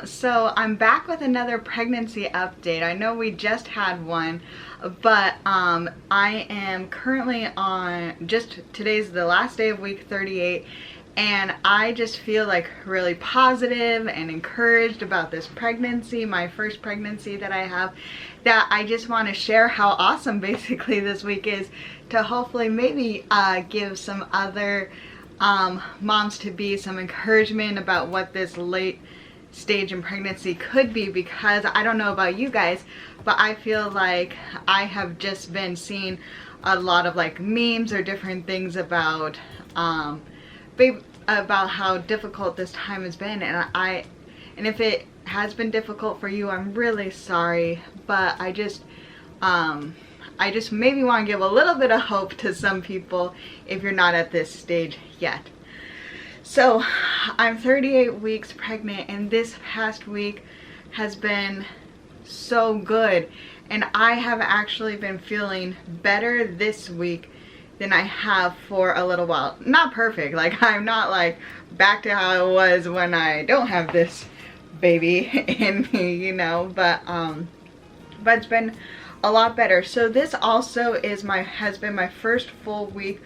So I'm back with another pregnancy update. I know we just had one, but I am currently on, today's the last day of week 38, and I just feel like really positive and encouraged about this pregnancy, my first pregnancy that I have, that I just want to share how awesome basically this week is, to hopefully maybe give some other moms to be some encouragement about what this late stage in pregnancy could be, because I don't know about you guys, but I feel like I have just been seeing a lot of like memes or different things about about how difficult this time has been, and if it has been difficult for you, I'm really sorry, but I just maybe want to give a little bit of hope to some people if you're not at this stage yet. So I'm 38 weeks pregnant, and this past week has been so good, and I have actually been feeling better this week than I have for a little while. Not perfect, like I'm not like back to how I was when I don't have this baby in me, you know, but it's been a lot better. So this also has been my first full week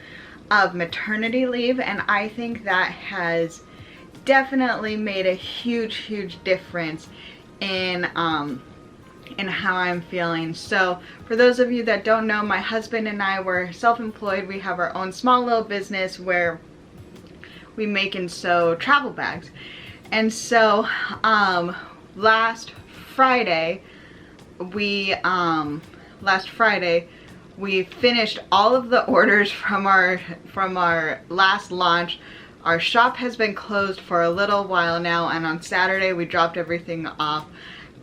of maternity leave, and I think that has definitely made a huge difference in how I'm feeling. So for those of you that don't know, my husband and I were self-employed. We have our own small little business where we make and sew travel bags. And so last Friday we finished all of the orders from our last launch. Our shop has been closed for a little while now, and on Saturday we dropped everything off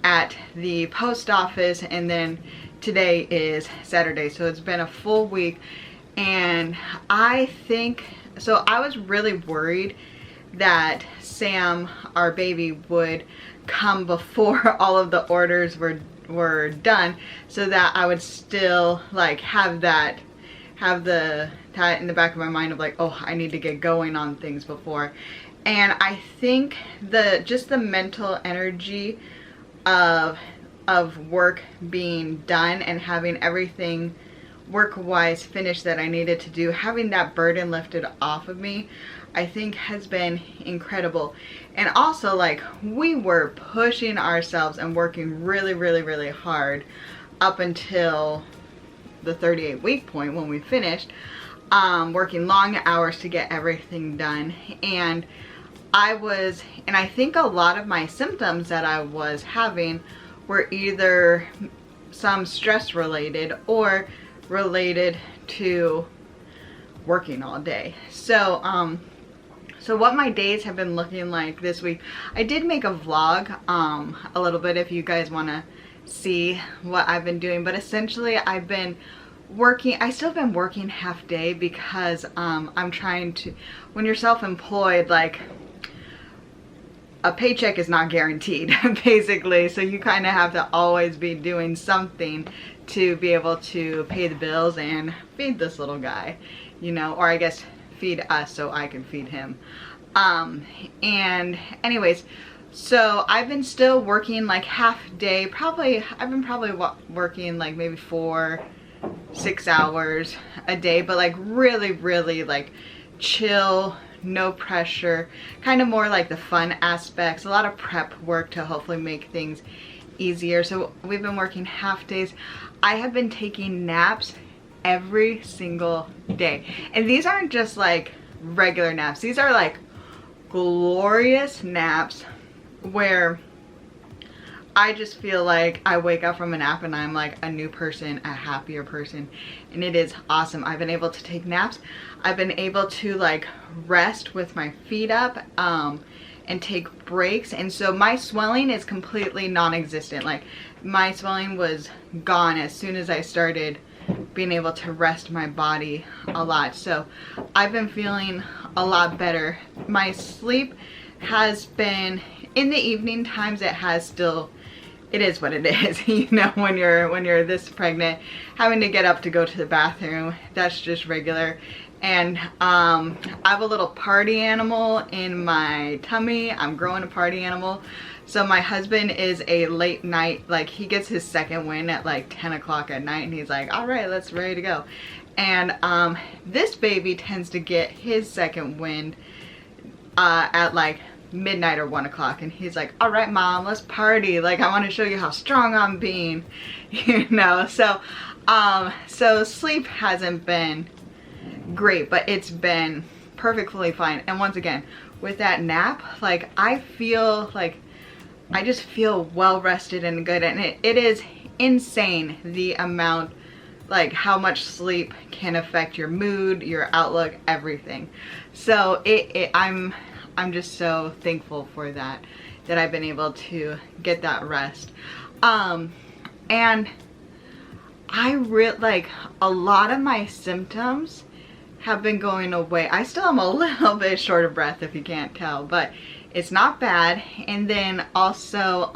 at the post office, and then today is Saturday, so it's been a full week. And I was really worried that Sam, our baby, would come before all of the orders were done, so that I would still like have that in the back of my mind of like, oh, I need to get going on things before. And I think just the mental energy of work being done and having everything work-wise finished that I needed to do, having that burden lifted off of me, I think has been incredible. And also, like, we were pushing ourselves and working really hard up until the 38 week point when we finished, working long hours to get everything done. And I think a lot of my symptoms that I was having were either some stress related or related to working all day. So what my days have been looking like this week, I did make a vlog a little bit if you guys want to see what I've been doing, but essentially I've been working. I still been working half day because I'm trying to, when you're self-employed, like, a paycheck is not guaranteed basically, so you kind of have to always be doing something to be able to pay the bills and feed this little guy, you know, or I guess feed us so I can feed him. And anyways, so I've been still working like half day, I've been probably working like maybe 4-6 hours a day, but like really like chill, no pressure, kind of more like the fun aspects, a lot of prep work to hopefully make things easier. So we've been working half days. I have been taking naps every single day, and these aren't just like regular naps, these are like glorious naps where I just feel like I wake up from a nap and I'm like a new person, a happier person, and it is awesome. I've been able to take naps. I've been able to like rest with my feet up and take breaks, and so my swelling is completely non-existent. Like, my swelling was gone as soon as I started being able to rest my body a lot. So I've been feeling a lot better. My sleep has been, in the evening times, it is what it is. You know, when you're this pregnant, having to get up to go to the bathroom, that's just regular. And I have a little party animal in my tummy. I'm growing a party animal. So my husband is a late night, like he gets his second wind at like 10 o'clock at night, and he's like, all right, let's ready to go. And this baby tends to get his second wind at like midnight or 1 o'clock, and he's like, all right mom, let's party, like I want to show you how strong I'm being, you know. So so sleep hasn't been great, but it's been perfectly fine. And once again, with that nap, like I feel like I just feel well rested and good, and it is insane the amount, like how much sleep can affect your mood, your outlook, everything. So I'm just so thankful for that I've been able to get that rest. And I really, like, a lot of my symptoms have been going away. I still am a little bit short of breath, if you can't tell, but it's not bad. And then also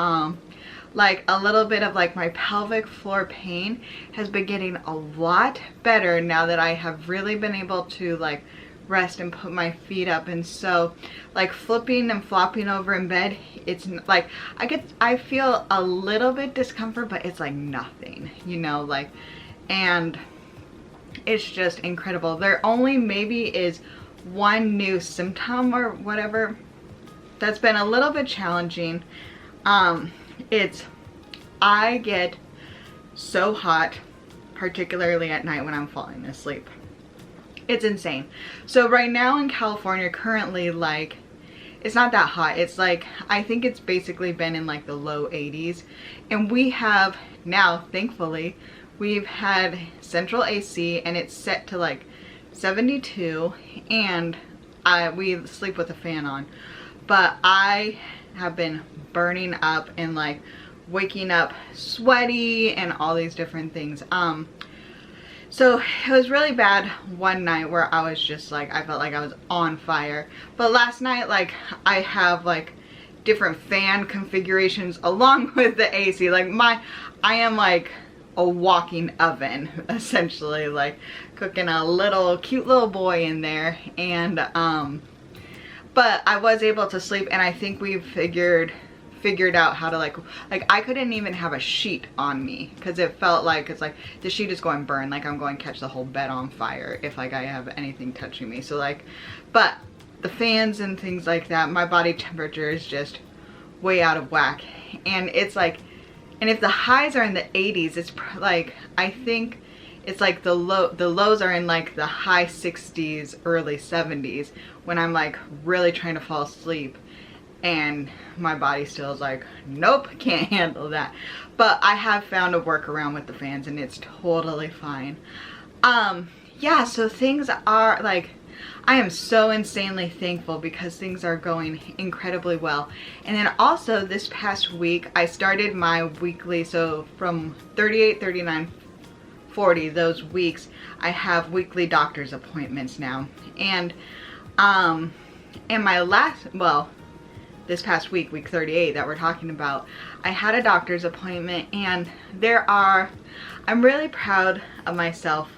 like a little bit of like my pelvic floor pain has been getting a lot better now that I have really been able to like rest and put my feet up. And so like flipping and flopping over in bed, it's like I feel a little bit discomfort, but it's like nothing, you know, like, and it's just incredible. There only maybe is one new symptom or whatever that's been a little bit challenging. It's I get so hot, particularly at night when I'm falling asleep. It's insane. So right now in California currently, like, it's not that hot. It's like, I think it's basically been in like the low 80s. And we have now, thankfully, we've had central AC and it's set to like 72, and we sleep with a fan on. But I have been burning up and like waking up sweaty and all these different things. So it was really bad one night where I was just like, I felt like I was on fire. But last night, like, I have like different fan configurations along with the AC. Like I am like a walking oven, essentially, like cooking a little cute little boy in there. And but I was able to sleep, and I think we figured out how to like I couldn't even have a sheet on me because it felt like it's like the sheet is going to burn, like I'm going to catch the whole bed on fire if like I have anything touching me. So like, but the fans and things like that, my body temperature is just way out of whack. And it's like, and if the highs are in the 80s, it's like, I think it's like the lows are in like the high 60s, early 70s when I'm like really trying to fall asleep. And my body still is like, nope, can't handle that. But I have found a workaround with the fans and it's totally fine. Yeah, so things are like, I am so insanely thankful because things are going incredibly well. And then also this past week, I started my weekly, so from 38, 39, 40, those weeks, I have weekly doctor's appointments now. And my last, well, this past week, week 38 that we're talking about, I had a doctor's appointment, and I'm really proud of myself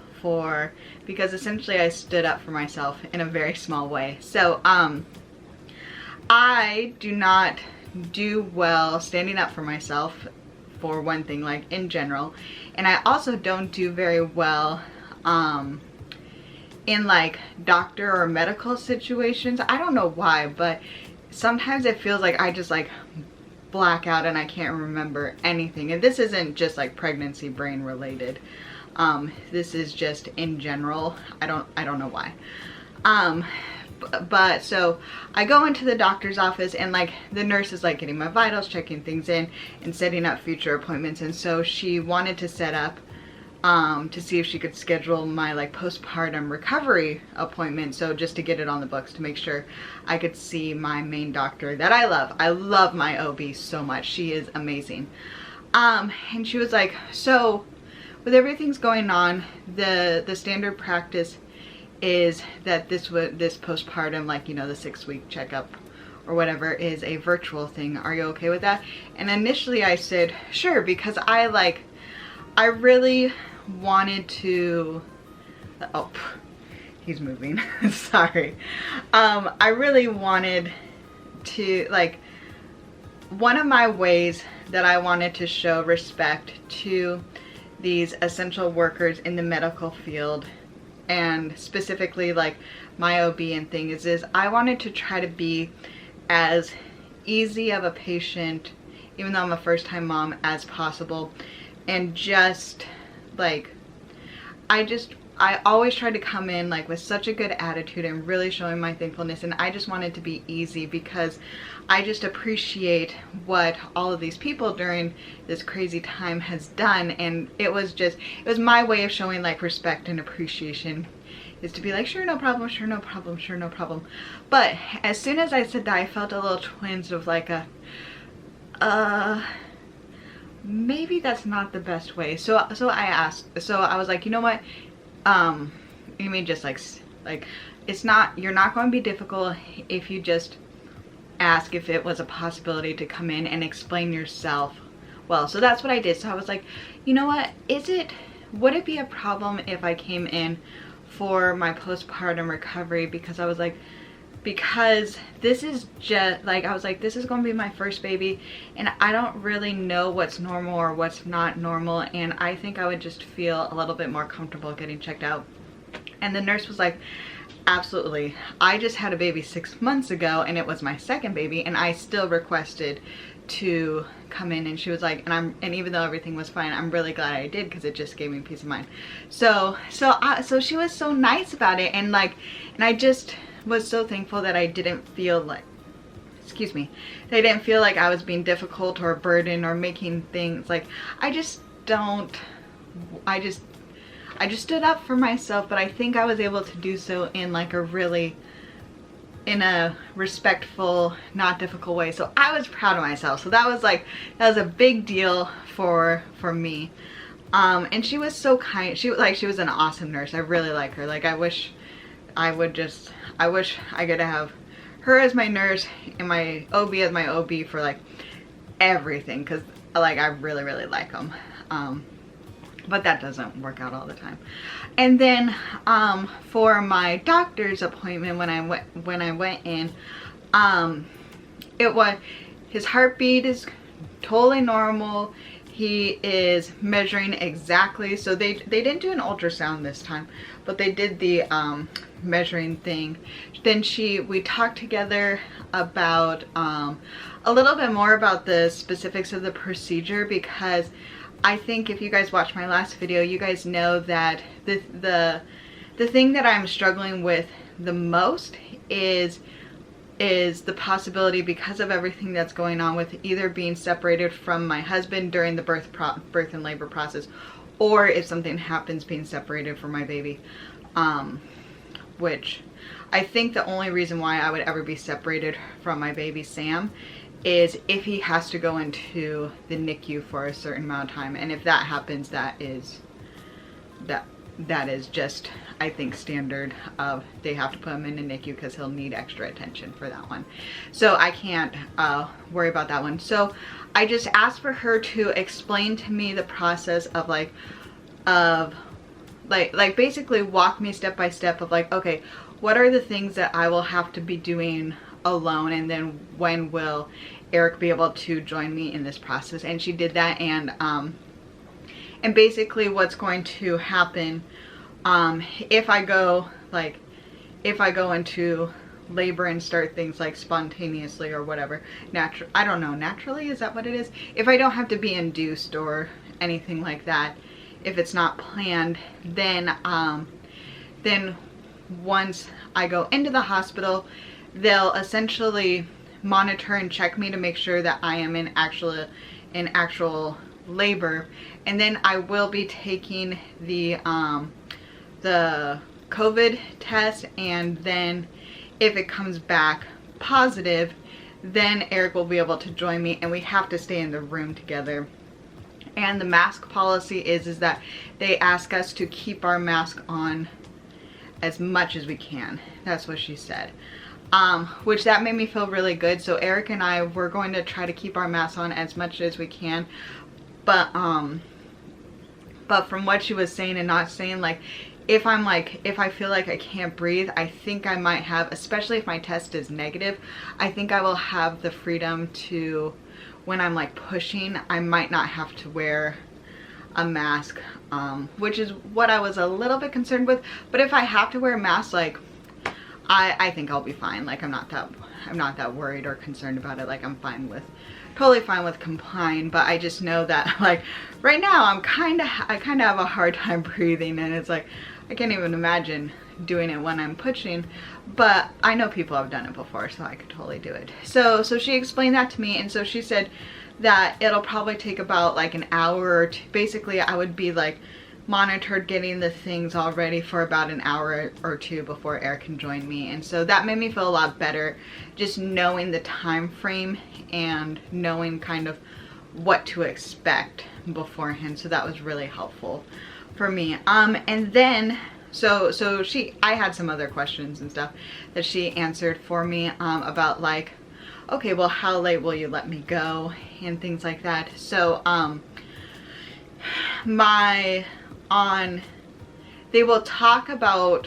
because essentially I stood up for myself in a very small way. So I do not do well standing up for myself, for one thing, like in general, and I also don't do very well in like doctor or medical situations. I don't know why, but sometimes it feels like I just like black out and I can't remember anything. And this isn't just like pregnancy brain related. This is just in general. I don't know why. But so I go into the doctor's office, and like the nurse is like getting my vitals, checking things in, and setting up future appointments. And so she wanted to set up to see if she could schedule my like postpartum recovery appointment, so just to get it on the books to make sure I could see my main doctor that I love. I love my OB so much. She is amazing. And she was like, so with everything's going on, the standard practice is that this postpartum, like, you know, the 6-week checkup or whatever, is a virtual thing. Are you okay with that? And initially I said sure, because I really wanted to, oh, he's moving, sorry. I really wanted to, like, one of my ways that I wanted to show respect to these essential workers in the medical field, and specifically like my OB and things, is I wanted to try to be as easy of a patient, even though I'm a first-time mom, as possible. And just like, I always try to come in like with such a good attitude and really showing my thankfulness, and I just want it to be easy because I just appreciate what all of these people during this crazy time has done. And it was my way of showing like respect and appreciation, is to be like, sure, no problem, sure, no problem, sure, no problem. But as soon as I said that, I felt a little twinge of like maybe that's not the best way. So I was like, you know what, you mean just like it's not, you're not going to be difficult if you just ask if it was a possibility to come in and explain yourself well. So that's what I did. So I was like, you know what, would it be a problem if I came in for my postpartum recovery? Because I was like, because this is just like, I was like, this is going to be my first baby, and I don't really know what's normal or what's not normal, and I think I would just feel a little bit more comfortable getting checked out. And the nurse was like, absolutely, I just had a baby 6 months ago and it was my second baby, and I still requested to come in. And she was like, and even though everything was fine, I'm really glad I did, because it just gave me peace of mind. So she was so nice about it, and I just was so thankful that I didn't feel like, excuse me, that I didn't feel like I was being difficult or a burden or making things like, I just stood up for myself, but I think I was able to do so in like in a respectful, not difficult way. So I was proud of myself. So that was a big deal for me. And she was so kind. She was an awesome nurse. I really like her. Like, I wish I could have her as my nurse and my OB as my OB for like everything, because like I really like them. But that doesn't work out all the time. And then for my doctor's appointment, when I went in, his heartbeat is totally normal. He is measuring exactly, so they didn't do an ultrasound this time, but they did the measuring thing. Then we talked together about a little bit more about the specifics of the procedure, because I think if you guys watched my last video, you guys know that the thing that I'm struggling with the most is the possibility, because of everything that's going on, with either being separated from my husband during the birth and labor process, or if something happens, being separated from my baby. Which I think the only reason why I would ever be separated from my baby Sam is if he has to go into the NICU for a certain amount of time. And if that happens, that is just, I think, standard of, they have to put him in a NICU because he'll need extra attention for that one. So I can't worry about that one. So I just asked for her to explain to me the process of like basically walk me step by step of like, okay, what are the things that I will have to be doing alone, and then when will Eric be able to join me in this process? And she did that. And basically what's going to happen if I go into labor and start things like spontaneously or whatever, I don't know, naturally, is that what it is? If I don't have to be induced or anything like that, if it's not planned, then once I go into the hospital, they'll essentially monitor and check me to make sure that I am in actual labor. And then I will be taking the COVID test, and then if it comes back positive, then Eric will be able to join me, and we have to stay in the room together. And the mask policy is that they ask us to keep our mask on as much as we can. That's what she said. Which that made me feel really good. So Eric and I, we're going to try to keep our masks on as much as we can. But from what she was saying and not saying, like, if I feel like I can't breathe, I think I might have, especially if my test is negative, I think I will have the freedom to when I'm like pushing, I might not have to wear a mask, which is what I was a little bit concerned with. But if I have to wear a mask, like I think I'll be fine. Like I'm not that worried or concerned about it. Like I'm totally fine with complying. But I just know that like right now I kind of have a hard time breathing, and it's like I can't even imagine doing it when I'm pushing. But I know people have done it before, so I could totally do it. So she explained that to me, and so she said that it'll probably take about like an hour or two. Basically, I would be like monitored, getting the things all ready for about an hour or two before Eric can join me. And so that made me feel a lot better, just knowing the time frame and knowing kind of what to expect beforehand. So that was really helpful for me. And then so I had some other questions and stuff that she answered for me, about like, okay, well, how late will you let me go and things like that. So they will talk about,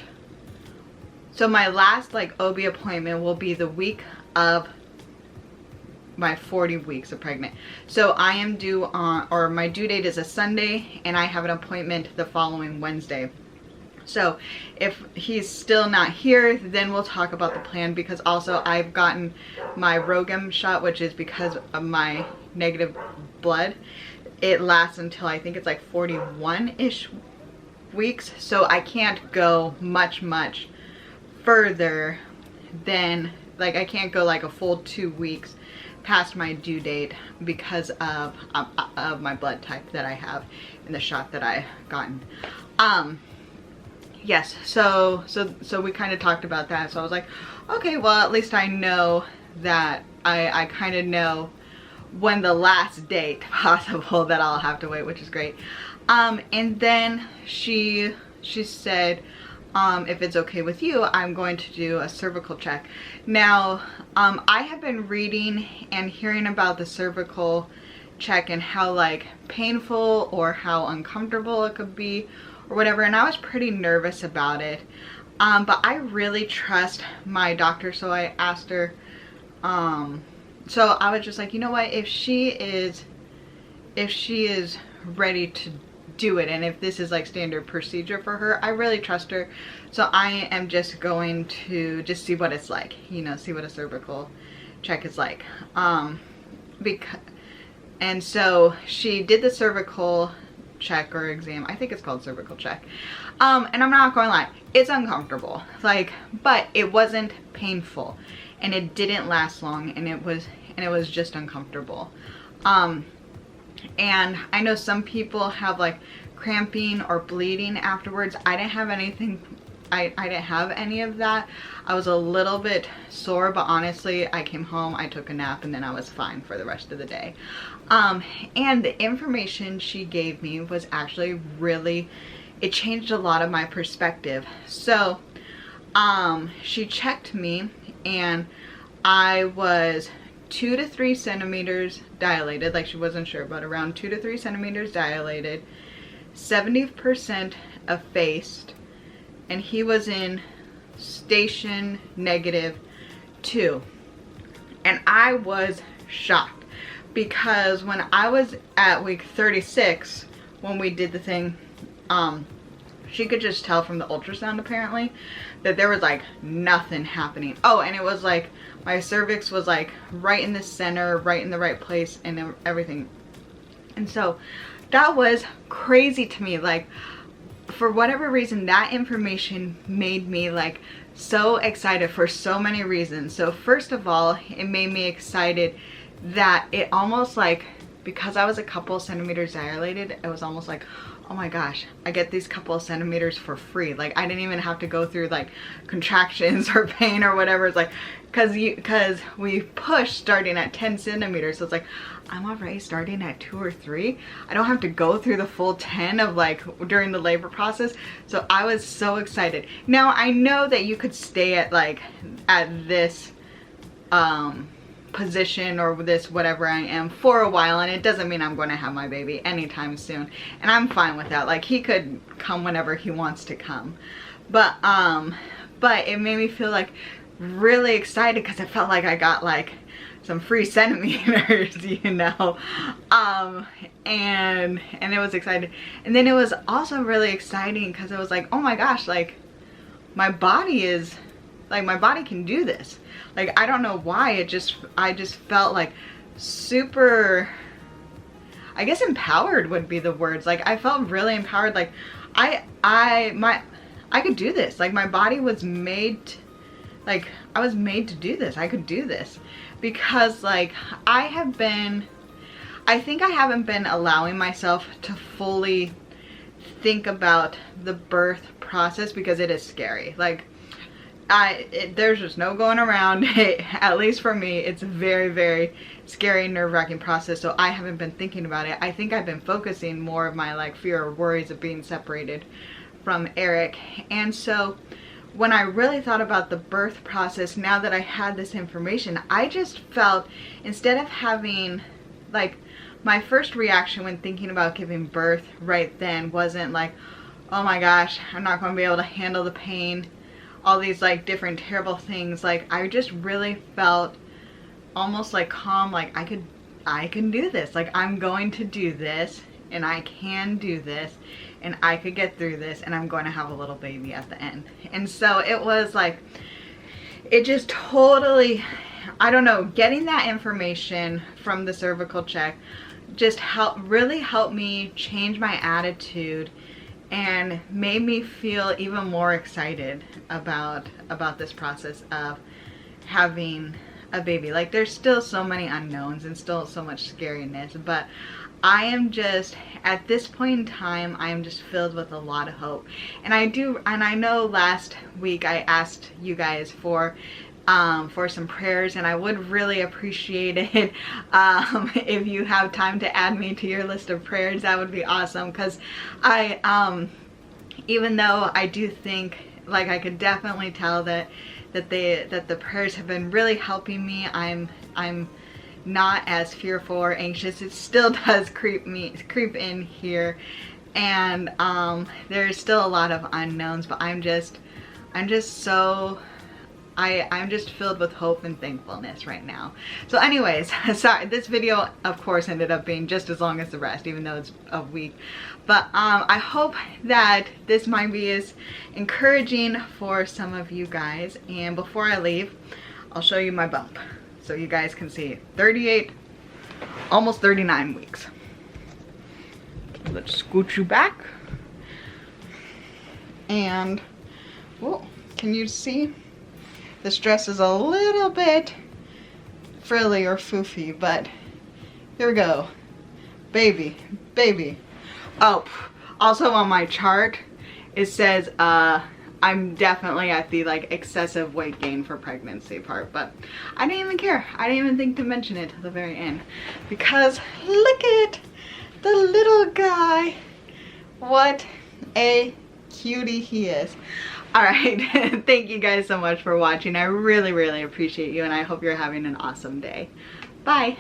so my last like OB appointment will be the week of my 40 weeks of pregnant. So I am due on, or my due date is a Sunday, and I have an appointment the following Wednesday. So if he's still not here, then we'll talk about the plan, because also I've gotten my Rogem shot, which is because of my negative blood. It lasts until I think it's like 41-ish weeks. So I can't go much further than, like I can't go like a full 2 weeks past my due date because of my blood type that I have and the shot that I gotten. Yes, so we kind of talked about that. So I was like, okay, well, at least I know that I kind of know when the last date possible that I'll have to wait, which is great. And then she said, if it's okay with you, I'm going to do a cervical check. Now, I have been reading and hearing about the cervical check and how like painful or how uncomfortable it could be or whatever, and I was pretty nervous about it. But I really trust my doctor, so I asked her, so I was just like, you know what, if she is ready to do it, and if this is like standard procedure for her, I really trust her. So I am just going to just see what it's like, you know, see what a cervical check is like. And so she did the cervical check or exam. I think it's called cervical check. And I'm not going to lie, it's uncomfortable, like, but it wasn't painful, and it didn't last long, and it was just uncomfortable. And I know some people have like cramping or bleeding afterwards. I didn't have anything. I didn't have any of that. I was a little bit sore, but honestly, I came home, I took a nap, and then I was fine for the rest of the day. And the information she gave me was actually really, it changed a lot of my perspective. So, she checked me, and I was 2 to 3 centimeters dilated, like she wasn't sure, but around 2 to 3 centimeters dilated, 70% effaced, and he was in station -2. And I was shocked, because when I was at week 36, when we did the thing, she could just tell from the ultrasound apparently that there was like nothing happening. Oh, and it was like my cervix was like right in the center, right in the right place, and everything. And so that was crazy to me. Like, for whatever reason, that information made me like so excited for so many reasons. So first of all, it made me excited that it almost like, because I was a couple centimeters dilated, it was almost like, oh my gosh, I get these couple of centimeters for free. Like, I didn't even have to go through like contractions or pain or whatever. It's like, because we push starting at 10 centimeters. So it's like, I'm already starting at 2 or 3. I don't have to go through the full 10 of like during the labor process. So I was so excited. Now I know that you could stay at like at this position or this whatever I am for a while, and it doesn't mean I'm going to have my baby anytime soon, and I'm fine with that. Like, he could come whenever he wants to come, but it made me feel like really excited, because it felt like I got like some free centimeters, you know. And it was exciting. And then it was also really exciting because it was like, oh my gosh, like my body is, like my body can do this. Like, I don't know why, I just felt like super, I guess empowered would be the words. Like, I felt really empowered. Like, I could do this. Like, my body was made, like, I was made to do this. I could do this. Because, like, I think I haven't been allowing myself to fully think about the birth process because it is scary. Like, there's just no going around it. At least for me, it's a very, very scary, nerve-wracking process. So I haven't been thinking about it. I think I've been focusing more of my like fear or worries of being separated from Eric. And so when I really thought about the birth process, now that I had this information, I just felt, instead of having, like, my first reaction when thinking about giving birth right then wasn't like, oh my gosh, I'm not going to be able to handle the pain, all these like different terrible things. Like, I just really felt almost like calm, like I can do this. Like, I'm going to do this, and I can do this, and I could get through this, and I'm going to have a little baby at the end. And so it was like, it just totally, I don't know, getting that information from the cervical check just really helped me change my attitude and made me feel even more excited about this process of having a baby. Like, there's still so many unknowns and still so much scariness, but I am just, at this point in time, I am just filled with a lot of hope. And I know last week I asked you guys for some prayers, and I would really appreciate it if you have time to add me to your list of prayers. That would be awesome, because even though I do think, like, I could definitely tell that the prayers have been really helping me. I'm not as fearful or anxious. It still does creep in here, and there's still a lot of unknowns, but I'm just so, I'm just filled with hope and thankfulness right now. So anyways, sorry, this video of course ended up being just as long as the rest, even though it's a week. But I hope that this might be as encouraging for some of you guys. And before I leave, I'll show you my bump so you guys can see 38, almost 39 weeks. Let's scoot you back. And, whoa, can you see? This dress is a little bit frilly or foofy, but here we go. Baby, baby. Oh, also on my chart, it says I'm definitely at the like excessive weight gain for pregnancy part, but I didn't even care. I didn't even think to mention it till the very end, because look at the little guy. What a cutie he is. All right, thank you guys so much for watching. I really, really appreciate you, and I hope you're having an awesome day. Bye.